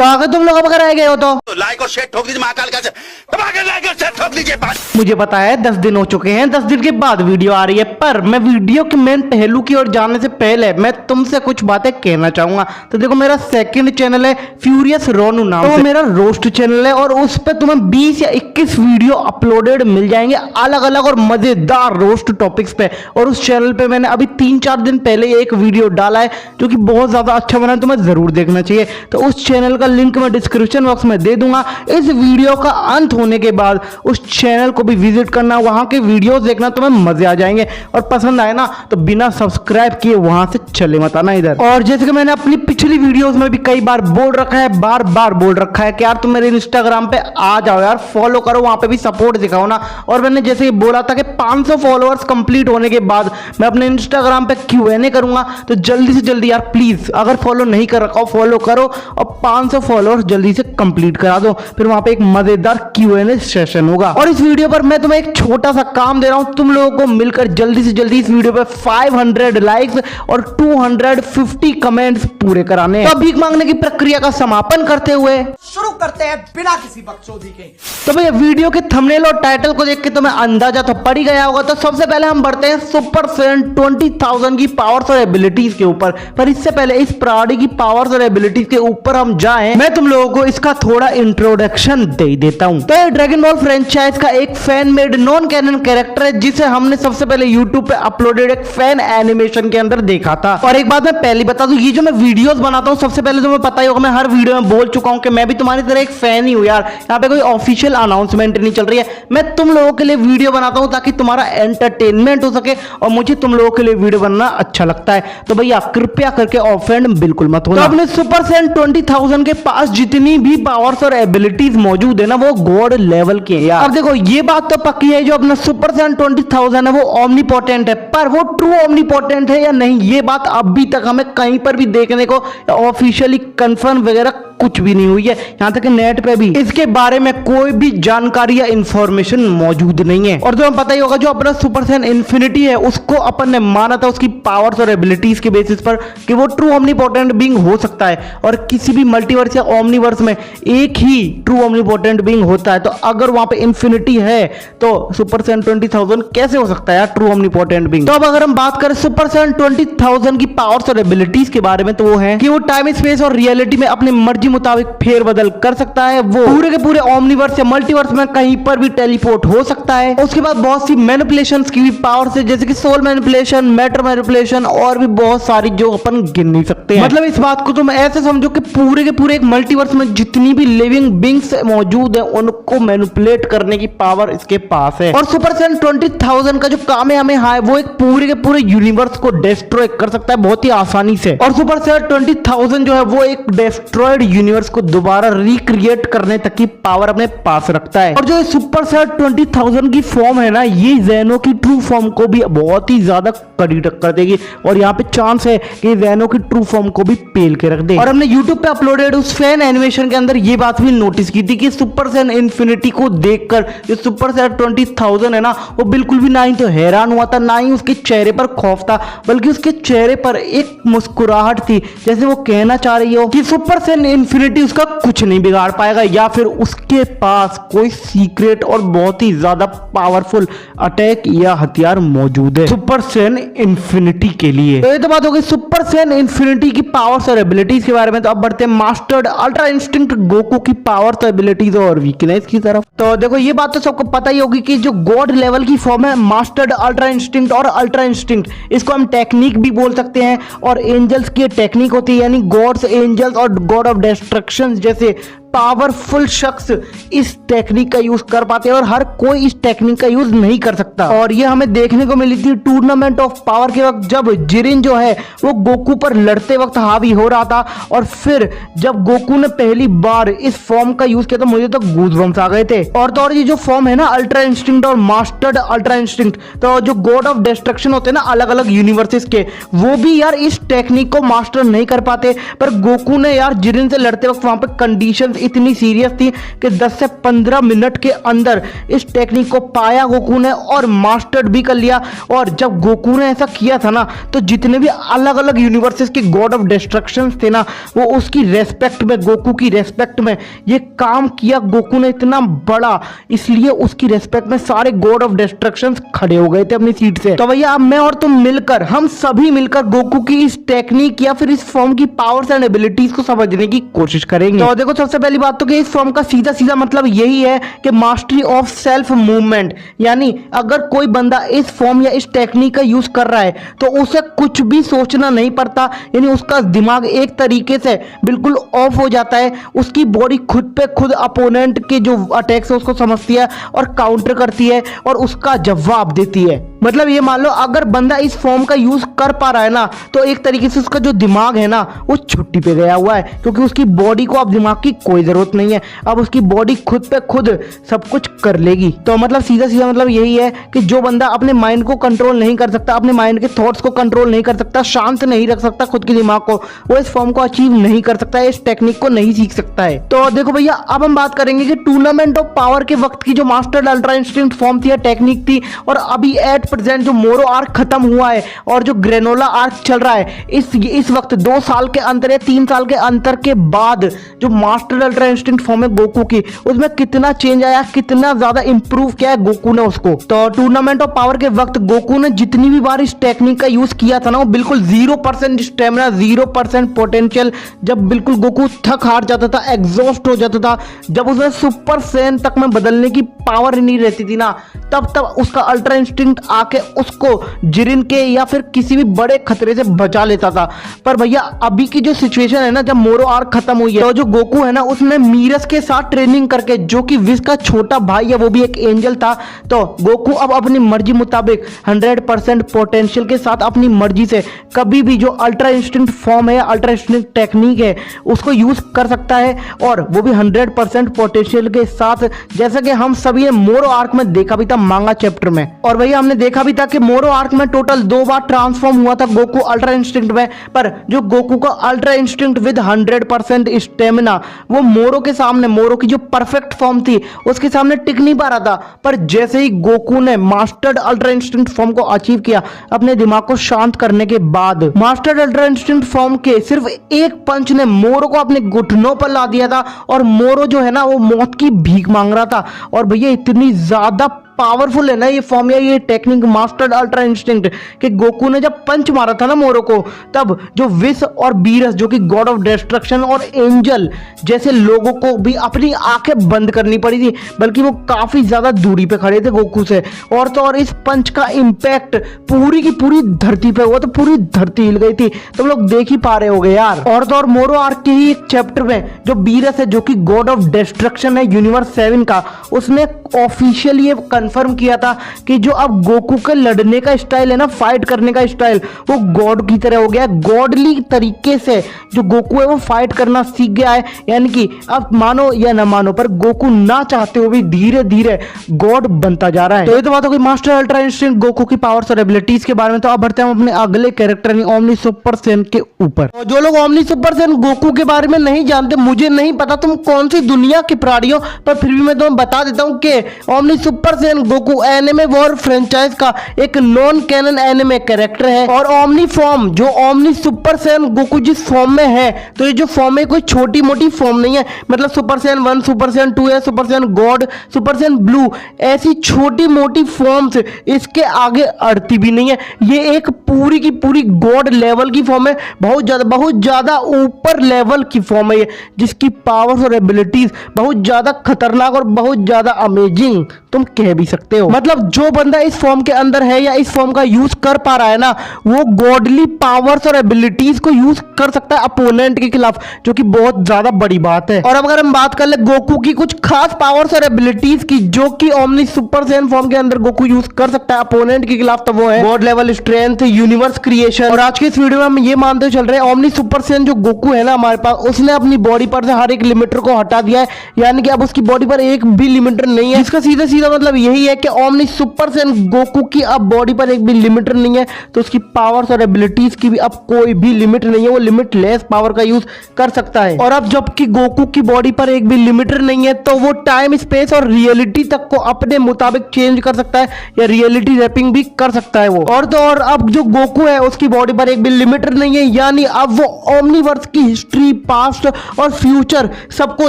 तो अगर तुम लोग अब रह गए हो तो लाइक और शेयर ठोक दीजिए, महाकाल का लाइक और शेयर ठोक दीजिए। मुझे पता है 10 दिन हो चुके हैं, 10 दिन के बाद वीडियो आ रही है, पर मैं वीडियो के मेन पहलू की ओर जाने से पहले मैं तुमसे कुछ बातें कहना चाहूंगा। तो देखो, मेरा सेकंड चैनल है फ्यूरियस रोनू नाम से, मेरा रोस्ट चैनल है और उस पर तुम्हें 20 या 21 वीडियो अपलोडेड मिल जाएंगे अलग अलग और मजेदार रोस्ट टॉपिक्स पे। और उस चैनल पे मैंने अभी 3-4 दिन पहले एक वीडियो डाला है जो कि बहुत ज्यादा अच्छा बना है, तुम्हें जरूर देखना चाहिए। तो उस चैनल का लिंक मैं डिस्क्रिप्शन बॉक्स में दे दूंगा। इस वीडियो का अंत होने के बाद उस चैनल को भी विजिट करना, वहां के वीडियोस देखना, तुम्हें मजे आ जाएंगे। और पसंद आए ना तो बिना सब्सक्राइब किए वहां से चले मत आना इधर। और जैसे कि मैंने अपनी पिछली वीडियोस में भी कई बार बोल रखा है, बार बार बोल रखा है कि यार तुम मेरे इंस्टाग्राम पे आ जाओ यार, फॉलो करो, वहां पे भी सपोर्ट दिखाओ ना। और मैंने जैसे बोला था कि 500 फॉलोअर्स कंप्लीट होने के बाद मैं अपने इंस्टाग्राम पे Q&A करूंगा, तो जल्दी से जल्दी यार प्लीज, अगर फॉलो नहीं कर रखा हो फॉलो करो और 500 फॉलोअर्स जल्दी से कंप्लीट करा दो। फिर वहां पे एक मजेदार Q&A सेशन होगा। और इस वीडियो पर मैं तुम्हें एक छोटा सा काम दे रहा हूं, तुम लोगों को मिलकर जल्दी से जल्दी इस वीडियो पे 500 लाइक्स और 250 कमेंट्स पूरे कराने। तो भीख मांगने की प्रक्रिया का समापन करते हुए शुरू करते हैं बिना किसी बकचोदी के। तो भैया वीडियो के थंबनेल और टाइटल को देख के तुम्हें अंदाजा तो पड़ ही गया होगा। तो सबसे पहले हम बढ़ते हैं सुपर सैयन 20,000 की पावर्स और एबिलिटीज के ऊपर। पर इससे पहले इस प्राणी की पावर्स और एबिलिटीज के ऊपर हम जाएं, मैं तुम लोगों को इसका थोड़ा इंट्रोडक्शन दे देता हूं। तो ये ड्रैगन बॉल फ्रेंचाइज का एक fan made non canon character है, जिसे हमने सबसे पहले यूट्यूब पे अपलोडेड एक फैन एनिमेशन के अंदर देखा था। और एक बात मैं पहले बता दूं, ये जो मैं वीडियोस बनाता हूं, सबसे पहले तुम्हें पता ही होगा, मैं हर वीडियो में बोल चुका हूं कि मैं भी तुम्हारी तरह एक फैन ही हूं यार। यहाँ पे कोई ऑफिशियल अनाउंसमेंट नहीं चल रही है, मैं तुम लोगों के लिए वीडियो बनाता हूं ताकि तुम्हारा एंटरटेनमेंट हो सके और मुझे तुम लोगों के लिए वीडियो बनाना अच्छा लगता है। तो भैया कृपया करके ऑफेंड बिल्कुल मत होना। तो अपने सुपर सैयन 20,000 के पास जितनी भी पावर्स और एबिलिटीज मौजूद है ना, वो गॉड लेवल के हैं यार। अब देखो, ये बात तो पक्की है, जो अपना सुपर सैयन 20,000 है वो ओमनीपोटेंट है, पर वो ट्रू ओमनीपोटेंट है या नहीं, ये बात अभी तक हमें कहीं पर भी देखने को ऑफिशियली कंफर्म वगैरह कुछ भी नहीं हुई है। यहां तक नेट पे भी इसके बारे में कोई भी जानकारी या इंफॉर्मेशन मौजूद नहीं है। और तुम्हें पता ही होगा, जो अपना सुपर सैयन इन्फिनिटी है उसको अपन ने माना था उसकी पावर्स और एबिलिटीज के बेसिस पर कि वो ट्रू ओमनीपोटेंट बीइंग हो सकता है। और किसी भी मल्टीवर्स या ओमनीवर्स में एक ही ट्रू ओमनीपोटेंट बीइंग होता है। तो अगर वहां पे इन्फिनिटी है तो सुपर सैयन 20,000 कैसे हो सकता है यार ट्रू ओमनीपोटेंट बीइंग। तो अब अगर हम बात करें सुपर सैयन 20,000 की पावर्स और एबिलिटीज के बारे में, तो वो है कि वो टाइम स्पेस और रियलिटी में अपनी मर्जी मुताबिक फेरबदल कर सकता है। वो पूरे के पूरे ओमनीवर्स या मल्टीवर्स में कहीं पर भी टेलीपोर्ट हो सकता है। उसके बाद बहुत सी मैनिपुलेशंस की भी पावर्स है, जैसे कि सोल मैनिपुलेशन, मैटर मैनिपुलेशन और भी बहुत सारी जो अपन गिन नहीं सकते हैं। मतलब इस बात को तुम ऐसे समझो कि पूरे के पूरे एक मल्टीवर्स में जितनी भी लिविंग बीइंग्स मौजूद है उनको मैनिपुलेट करने की पावर इसके पास है। और सुपर सैयन 20,000 का जो कामेहामेहा है वो एक पूरे के पूरे यूनिवर्स को डिस्ट्रॉय कर सकता है बहुत ही आसानी से। और सुपर सैयन 20,000 जो है वो एक डिस्ट्रॉयड यूनिवर्स को दोबारा रिक्रिएट करने तक की पावर अपने पास रखता है। और जो सुपर सैयन 20,000 की फॉर्म है ना, ये ज़ेनो की ट्रू फॉर्म को भी बहुत ही ज्यादा कड़ी टक्कर देगी। और यहाँ पे चांस है कि ज़ेनो की ट्रू फॉर्म को भी पेल के रख दे। और हमने यूट्यूब पे अपलोडेड उस फैन एनिमेशन के अंदर ये बात भी नोटिस की थी कि सुपर सैयन इन्फिनिटी को देखकर जो सुपर सैयन 20,000 है ना, वो बिल्कुल भी ना ही तो हैरान हुआ था, ना ही उसके चेहरे पर खौफ था, बल्कि उसके चेहरे पर एक मुस्कुराहट थी, जैसे वो कहना चाह रही हो कि सुपर सैयन इन्फिनिटी उसका कुछ नहीं बिगाड़ पाएगा, या फिर उसके पास कोई सीक्रेट और बहुत ही ज्यादा पावरफुल अटैक या हथियार मौजूद है सुपर सैयन इन्फिनिटी के लिए। तो ये तो बात हो गई सुपर सैयन इन्फिनिटी की पावर्स और एबिलिटीज के बारे में। तो अब बढ़ते हैं मास्टर्ड अल्ट्रा इंस्टिंक्ट गोकू की पावर्स, एबिलिटीज और वीकनेस की तरफ। तो देखो, ये बात तो सबको पता ही होगी कि जो गॉड लेवल की फॉर्म है मास्टर्ड अल्ट्रा इंस्टिंक्ट और अल्ट्रा इंस्टिंक्ट, इसको हम टेक्निक भी बोल सकते हैं। और एंजल्स की टेक्निक होती है, यानी गॉड्स, एंजल्स और गॉड ऑफ डिस्ट्रक्शन जैसे पावरफुल शख्स इस टेक्निक का यूज कर पाते हैं और हर कोई इस टेक्निक का यूज नहीं कर सकता। और ये हमें देखने को मिली थी टूर्नामेंट ऑफ पावर के वक्त, जब जिरिन जो है वो गोकू पर लड़ते वक्त हावी हो रहा था। और फिर जब गोकू ने पहली बार इस फॉर्म का यूज किया तो मुझे तो गूज़बम्स आ गए थे। और तो और ये जो फॉर्म है ना अल्ट्रा इंस्टिंक्ट और मास्टर्ड अल्ट्रा इंस्टिंक्ट, तो जो गॉड ऑफ डिस्ट्रक्शन होते हैं ना अलग अलग यूनिवर्सेस के, वो भी यार इस टेक्निक को मास्टर नहीं कर पाते। पर गोकू ने यार जिरिन से लड़ते वक्त वहां पे कंडीशंस इतनी सीरियस थी कि 10 से 15 मिनट के अंदर इस टेक्निक को पाया गोकू ने और मास्टर्ड भी कर लिया। और जब गोकू ने ऐसा किया था ना, तो जितने भी अलग अलग यूनिवर्सेस के गॉड ऑफ डिस्ट्रक्शन थे ना, वो उसकी रेस्पेक्ट में, गोकू की रेस्पेक्ट में ये काम किया गोकू ने इतना बड़ा, इसलिए उसकी रेस्पेक्ट में सारे गॉड ऑफ डिस्ट्रक्शन खड़े हो गए थे अपनी सीट से। तो भैया अब मैं और तुम मिलकर, हम सभी मिलकर गोकू की इस टेक्निक या फिर इस फॉर्म की पावर्स एंड एबिलिटीज को समझने की कोशिश करेंगे। तो देखो सबसे पहली बात तो कि इस फॉर्म का सीधा सीधा मतलब यही है कि मास्टरी ऑफ सेल्फ मूवमेंट, यानी अगर कोई बंदा इस फॉर्म या इस टेक्निक का यूज कर रहा है तो उसे कुछ भी सोचना नहीं पड़ता, यानी उसका दिमाग एक तरीके से बिल्कुल ऑफ हो जाता है। उसकी बॉडी खुद पे खुद अपोनेंट के जो अटैक्स है उसको समझती है और काउंटर करती है और उसका जवाब देती है। मतलब ये मान लो अगर बंदा इस फॉर्म का यूज कर पा रहा है ना, तो एक तरीके से उसका जो दिमाग है ना वो छुट्टी पे गया हुआ है, क्योंकि उसकी बॉडी को अब दिमाग की कोई जरूरत नहीं है। अब उसकी बॉडी खुद पे खुद सब कुछ कर लेगी। तो मतलब सीधा सीधा मतलब यही है कि जो बंदा अपने माइंड को कंट्रोल नहीं कर सकता, अपने माइंड के थॉट्स को कंट्रोल नहीं कर सकता, शांत नहीं रख सकता खुद के दिमाग को, वो इस फॉर्म को अचीव नहीं कर सकता है, इस टेक्निक को नहीं सीख सकता है। तो देखो भैया अब हम बात करेंगे कि टूर्नामेंट ऑफ पावर के वक्त की जो मास्टर्ड अल्ट्रा इंस्टिंक्ट फॉर्म थी या टेक्निक थी, और अभी एट प्रेजेंट जो मोरो आर्क खत्म हुआ है और जो ग्रेनोला आर्क चल रहा है, इस वक्त 2 साल के अंतर या 3 साल के अंतर के बाद जो मास्टर्ड अल्ट्रा इंस्टिंक्ट फॉर्म है गोकू की, उसमें कितना चेंज आया, कितना ज्यादा इंप्रूव किया है गोकू ने उसको। तो टूर्नामेंट ऑफ पावर के वक्त गोकू ने जितनी भी बार इस टेक्निक का यूज किया था ना, वो बिल्कुल 0% स्टेमिना, 0% पोटेंशियल, जब बिल्कुल गोकू थक हार जाता था, एग्जॉस्ट हो जाता था, जब उसमें सुपर सैयन तक में बदलने की पावर नहीं रहती थी ना, तब उसका अल्ट्रा इंस्टिंक्ट आके उसको जिरिन के या फिर किसी भी बड़े खतरे से बचा लेता था। पर भैया अभी की जो सिचुएशन है ना, जब मोरो आर्क खत्म हुई है, तो जो गोकू है ना उसने मीरस के साथ ट्रेनिंग करके, जो कि विश का छोटा भाई है, वो भी एक एंजल था, तो गोकू अब अपनी मर्जी मुताबिक 100% पोटेंशियल के साथ अपनी मर्जी से कभी भी जो अल्ट्रा इंस्टिंक्ट फॉर्म है, अल्ट्रा इंस्टिंक्ट टेक्निक है, उसको यूज कर सकता है, और वो भी 100% पोटेंशियल के साथ, जैसा कि हम सभी ने मोरो आर्क में देखा भी था मांगा चैप्टर में। और भैया हमने देखा भी था कि मोरो आर्क में टोटल 2 बार ट्रांसफॉर्म हुआ था गोकू अल्ट्रा इंस्टिंक्ट में, पर जो गोकू का अल्ट्रा इंस्टिंक्ट विद 100% स्टेमिना, वो मोरो के सामने, मोरो की जो परफेक्ट फॉर्म थी उसके सामने टिक नहीं पा रहा था। पर जैसे ही गोकू ने मास्टर्ड अल्ट्रा इंस्टिंक्ट फॉर्म को अचीव किया अपने दिमाग को शांत करने के बाद, मास्टर्ड अल्ट्रा इंस्टिंक्ट फॉर्म के सिर्फ एक पंच ने मोरो को अपने घुटनों पर ला दिया था, और मोरो जो है ना वो मौत की भीख मांग रहा था। और भैया इतनी ज्यादा पावरफुल है ना ये फॉर्म या ये टेक्निक मास्टर्ड अल्ट्रा इंस्टिंक्ट, कि गोकू ने जब पंच मारा था ना मोरो को, तब जो विश और बीरस जो कि गॉड ऑफ डिस्ट्रक्शन और एंजल जैसे लोगों को भी अपनी आंखें बंद करनी पड़ी थी, बल्कि वो काफी ज्यादा दूरी पे खड़े थे गोकू से। और तो और इस पंच का इंपैक्ट पूरी की पूरी धरती पे हुआ, तो पूरी धरती हिल गई थी। तुम लोग देख ही पा रहे होगे यार। और तो और मोरो आर्क के ही एक चैप्टर में जो बीरस है, जो कि गॉड ऑफ डिस्ट्रक्शन है यूनिवर्स 7 का, उसने ऑफिशियली ये कंफर्म किया था कि जो अब गोकू के लड़ने का स्टाइल है ना, फाइट करने का स्टाइल, वो गॉड की तरह हो गया। गॉडली तरीके से जो गोकू है वो फाइट करना सीख गया है। यानी कि अब मानो या ना मानो, पर गोकू ना चाहते हुए भी धीरे धीरे गॉड बनता जा रहा है। तो ये तो बात हो गई मास्टर अल्ट्रा इंस्टिंक्ट गोकू की पावर्स और एबिलिटीज के बारे में। तो अब बढ़ते हैं हम अपने अगले कैरेक्टर ओमनी सुपर सैयन के ऊपर। तो जो लोग ओमनी सुपर सैयन गोकू के बारे में नहीं जानते, मुझे नहीं पता तुम कौन सी दुनिया के प्राणी हो, पर फिर भी मैं तुम्हें बता देता हूँ कि omni super Saiyan Goku anime war franchise का एक नॉन कैनन एनिमे कैरेक्टर है। और ओमनी फॉर्म जो ओमनी सुपर सैयन गोकू जिस फॉर्म में है, तो ये जो फॉर्म है कोई छोटी मोटी फॉर्म नहीं है। मतलब सुपर सैयन 1, सुपर सैयन 2 है, super Saiyan God, super Saiyan blue, ऐसी छोटी मोटी फॉर्म्स इसके आगे अड़ती भी नहीं है। ये एक पूरी की पूरी गॉड लेवल की फॉर्म है, बहुत ज्यादा ऊपर लेवल की फॉर्म है ये, जिसकी पावर्स और एबिलिटीज बहुत ज्यादा खतरनाक और बहुत ज्यादा अमेजिंग तुम कह भी सकते हो। मतलब जो बंदा इस फॉर्म के अंदर है या इस फॉर्म का यूज कर पा रहा है ना, वो गॉडली पावर्स और एबिलिटीज को यूज कर सकता है अपोनेंट के खिलाफ, जो कि बहुत ज्यादा बड़ी बात है। और अब अगर हम बात कर ले गोकू की कुछ खास पावर्स और एबिलिटीज की, जो कि ओमनी सुपर सैयन फॉर्म के अंदर गोकू यूज कर सकता है अपोनेंट के खिलाफ, तो वो है God level strength, universe creation. और आज के इस वीडियो में हम ये मानते चल रहे हैं ओमनी सुपर सैयन जो गोकू है ना हमारे पास, उसने अपनी बॉडी पर से हर एक लिमिटर को हटा दिया है। यानी कि अब उसकी बॉडी पर एक भी लिमिटर नहीं है। इसका सीधा सीधा मतलब ये यही है कि ओमनी सुपर सैयन गोकू की अब बॉडी पर एक भी लिमिटर नहीं है, तो उसकी पावर्स और एबिलिटीज की भी अब कोई भी लिमिट नहीं है, वो लिमिटलेस पावर का यूज कर सकता है। और अब जबकि गोकू की बॉडी पर एक भी लिमिटर नहीं है, तो वो टाइम स्पेस और रियलिटी तक को अपने मुताबिक चेंज कर सकता है या रियलिटी रैपिंग भी कर सकता है वो। और तो और अब जो गोकू है उसकी बॉडी पर एक भी लिमिटर नहीं है, यानी अब वो ओमनीवर्स की हिस्ट्री, पास्ट और फ्यूचर सबको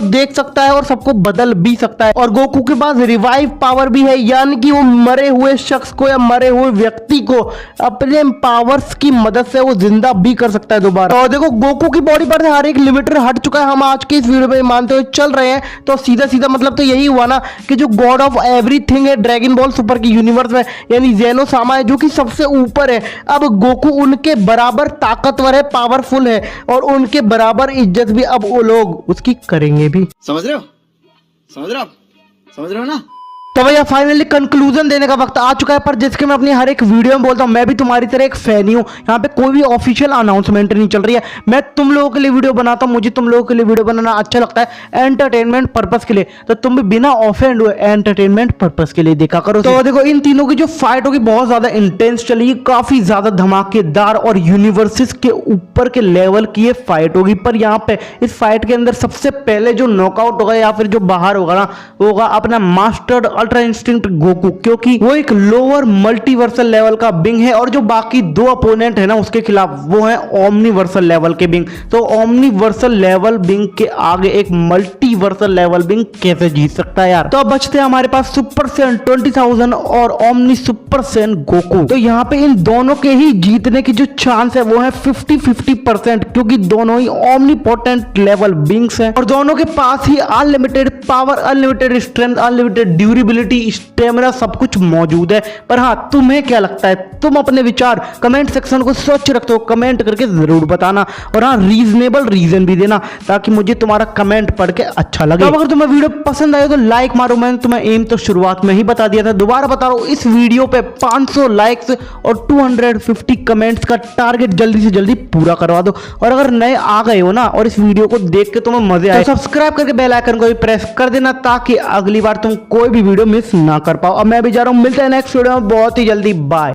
देख सकता है और सबको बदल भी सकता है। और गोकू के पास रिवाइव पावर भी है, यानी कि वो मरे हुए शख्स को या मरे हुए व्यक्ति को अपने पावर्स की मदद से वो जिंदा भी कर सकता है दोबारा। और देखो गोकू की बॉडी पर हर एक लिमिटर हट चुका है, हम आज के इस वीडियो में मानते हुए चल रहे हैं। तो सीधा सीधा मतलब तो यही हुआ ना कि जो गॉड ऑफ एवरीथिंग है ड्रैगन बॉल सुपर की यूनिवर्स में, यानी जेनो सामा है जो कि सबसे ऊपर है, अब गोकू उनके बराबर ताकतवर है, पावरफुल है और उनके बराबर इज्जत भी अब वो लोग उसकी करेंगे भी। समझ रहे हो? समझ रहे हो? समझ रहे हो ना? तो भैया फाइनली कंक्लूजन देने का वक्त आ चुका है, पर जिसके मैं अपनी हर एक वीडियो में बोलता हूं, मैं भी तुम्हारी तरह एक फैन ही हूं। यहाँ पे कोई भी ऑफिशियल अनाउंसमेंट नहीं चल रही है, मैं तुम लोगों के लिए वीडियो बनाता हूं, मुझे तुम लोगों के लिए वीडियो बनाना अच्छा लगता है एंटरटेनमेंट पर्पस के लिए, तो तुम भी बिना ऑफेंड हुए एंटरटेनमेंट पर्पस के लिए देखा करो। तो देखो इन तीनों की जो फाइट होगी बहुत ज्यादा इंटेंस चली, काफी ज्यादा धमाकेदार और यूनिवर्सिस के ऊपर के लेवल की ये फाइट होगी। पर यहाँ पे इस फाइट के अंदर सबसे पहले जो नॉकआउट होगा या फिर जो बाहर होगा ना, वो होगा अपना मास्टर्ड अल्ट्रा इंस्टिंक्ट गोकू, क्योंकि वो एक लोअर मल्टीवर्सल लेवल का बिंग है और जो बाकी दो अपोनेंट है ना उसके खिलाफ वो है ओमनीवर्सल लेवल के बिंग। तो ओमनीवर्सल लेवल बिंग के आगे एक मल्टीवर्सल लेवल बिंग कैसे जीत सकता है यार। तो अब बचते हैं हमारे पास सुपर सैयन 20,000 और ओमनी सुपर सैयन गोकू। तो यहाँ पे इन दोनों के ही जीतने की जो चांस है वो है 50-50%, क्योंकि दोनों ही ओमनीपोटेंट लेवल बिंग्स हैं और दोनों के पास ही unlimited power, unlimited strength, unlimited durability, stamina सब कुछ मौजूद है। पर हाँ, तुम्हें क्या लगता है? तुम अपने विचार कमेंट सेक्शन को स्वच्छ रखते हो, कमेंट करके जरूर बताना और हाँ रीजनेबल रीजन भी देना ताकि मुझे तुम्हारा कमेंट पढ़ के अच्छा लगे। तो अगर तुम्हें वीडियो पसंद आए तो लाइक मारो, मैंने तुम्हें एम तो शुरुआत में ही बता दिया था, दोबारा बता रहा हूं, इस वीडियो पे 500 लाइक्स और 250 कमेंट्स का टारगेट जल्दी से जल्दी पूरा करवा दो। और अगर नए आ गए हो ना और इस वीडियो को देख के तुम्हें मजे आए तो सब्सक्राइब करके बेल आइकन को भी प्रेस कर देना ताकि अगली बार तुम कोई भी वीडियो मिस ना कर पाओ। अब मैं भी जा रहा हूं, मिलते हैं नेक्स्ट वीडियो में बहुत ही जल्दी, बाय।